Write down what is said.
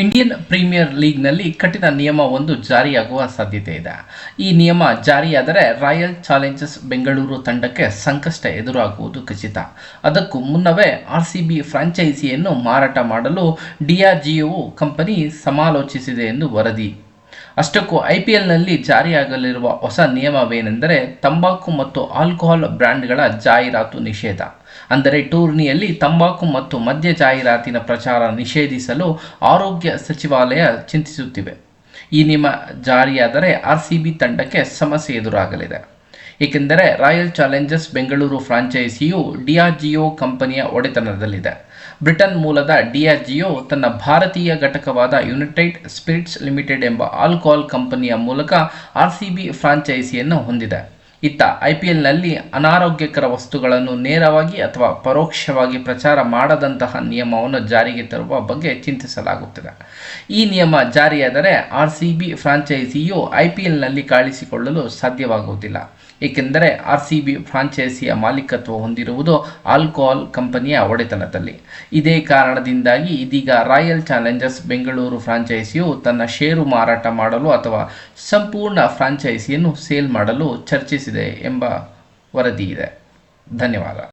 Indian premier ಲೀಗ್ನಲ್ಲಿ ಕಠಿಣ ನಿಯಮವೊಂದು ಜಾರಿಯಾಗುವ ಸಾಧ್ಯತೆ ಇದೆ. ಈ ನಿಯಮ ಜಾರಿಯಾದರೆ ರಾಯಲ್ ಚಾಲೆಂಜರ್ಸ್ ಬೆಂಗಳೂರು ತಂಡಕ್ಕೆ ಸಂಕಷ್ಟ ಎದುರಾಗುವುದು ಖಚಿತ. ಅದಕ್ಕೂ ಮುನ್ನವೇ ಆರ್ಸಿಬಿ ಫ್ರಾಂಚೈಸಿಯನ್ನು ಮಾರಾಟ ಮಾಡಲು ಡಿಯಾಜಿಯೋ ಕಂಪನಿ ಸಮಾಲೋಚಿಸಿದೆ ಎಂದು ವರದಿ. ಅಷ್ಟಕ್ಕೂ ಐಪಿಎಲ್ನಲ್ಲಿ ಜಾರಿಯಾಗಲಿರುವ ಹೊಸ ನಿಯಮವೇನೆಂದರೆ ತಂಬಾಕು ಮತ್ತು ಆಲ್ಕೋಹಾಲ್ ಬ್ರ್ಯಾಂಡ್ಗಳ ಜಾಹೀರಾತು ನಿಷೇಧ. ಅಂದರೆ ಟೂರ್ನಿಯಲ್ಲಿ ತಂಬಾಕು ಮತ್ತು ಮದ್ಯ ಜಾಹೀರಾತಿನ ಪ್ರಚಾರ ನಿಷೇಧಿಸಲು ಆರೋಗ್ಯ ಸಚಿವಾಲಯ ಚಿಂತಿಸುತ್ತಿವೆ. ಈ ನಿಯಮ ಜಾರಿಯಾದರೆ ಆರ್ಸಿಬಿ ತಂಡಕ್ಕೆ ಸಮಸ್ಯೆ ಎದುರಾಗಲಿದೆ. ಏಕೆಂದರೆ ರಾಯಲ್ ಚಾಲೆಂಜರ್ಸ್ ಬೆಂಗಳೂರು ಫ್ರಾಂಚೈಸಿಯು ಡಿಯಾಜಿಯೋ ಕಂಪನಿಯ ಒಡೆತನದಲ್ಲಿದೆ. ಬ್ರಿಟನ್ ಮೂಲದ ಡಿಯಾಜಿಯೋ ತನ್ನ ಭಾರತೀಯ ಘಟಕವಾದ ಯುನೈಟೆಡ್ ಸ್ಪಿರಿಟ್ಸ್ ಲಿಮಿಟೆಡ್ ಎಂಬ ಆಲ್ಕೋಹಾಲ್ ಕಂಪನಿಯ ಮೂಲಕ ಆರ್ಸಿಬಿ ಫ್ರಾಂಚೈಸಿಯನ್ನು ಹೊಂದಿದೆ. ಇತ್ತ ಐಪಿಎಲ್ನಲ್ಲಿ ಅನಾರೋಗ್ಯಕರ ವಸ್ತುಗಳನ್ನು ನೇರವಾಗಿ ಅಥವಾ ಪರೋಕ್ಷವಾಗಿ ಪ್ರಚಾರ ಮಾಡದಂತಹ ನಿಯಮವನ್ನು ಜಾರಿಗೆ ತರುವ ಬಗ್ಗೆ ಚಿಂತಿಸಲಾಗುತ್ತಿದೆ. ಈ ನಿಯಮ ಜಾರಿಯಾದರೆ ಆರ್ಸಿಬಿ ಫ್ರಾಂಚೈಸಿಯು ಐಪಿಎಲ್ನಲ್ಲಿ ಕಾಣಿಸಿಕೊಳ್ಳಲು ಸಾಧ್ಯವಾಗುವುದಿಲ್ಲ. ಏಕೆಂದರೆ ಆರ್ಸಿಬಿ ಫ್ರಾಂಚೈಸಿಯ ಮಾಲೀಕತ್ವ ಹೊಂದಿರುವುದು ಆಲ್ಕೋಹಾಲ್ ಕಂಪನಿಯ ಒಡೆತನದಲ್ಲಿ. ಇದೇ ಕಾರಣದಿಂದಾಗಿ ಇದೀಗ ರಾಯಲ್ ಚಾಲೆಂಜರ್ಸ್ ಬೆಂಗಳೂರು ಫ್ರಾಂಚೈಸಿಯು ತನ್ನ ಷೇರು ಮಾರಾಟ ಮಾಡಲು ಅಥವಾ ಸಂಪೂರ್ಣ ಫ್ರಾಂಚೈಸಿಯನ್ನು ಸೇಲ್ ಮಾಡಲು ಚರ್ಚಿಸಿದೆ ಎಂಬ ವರದಿ ಇದೆ. ಧನ್ಯವಾದ.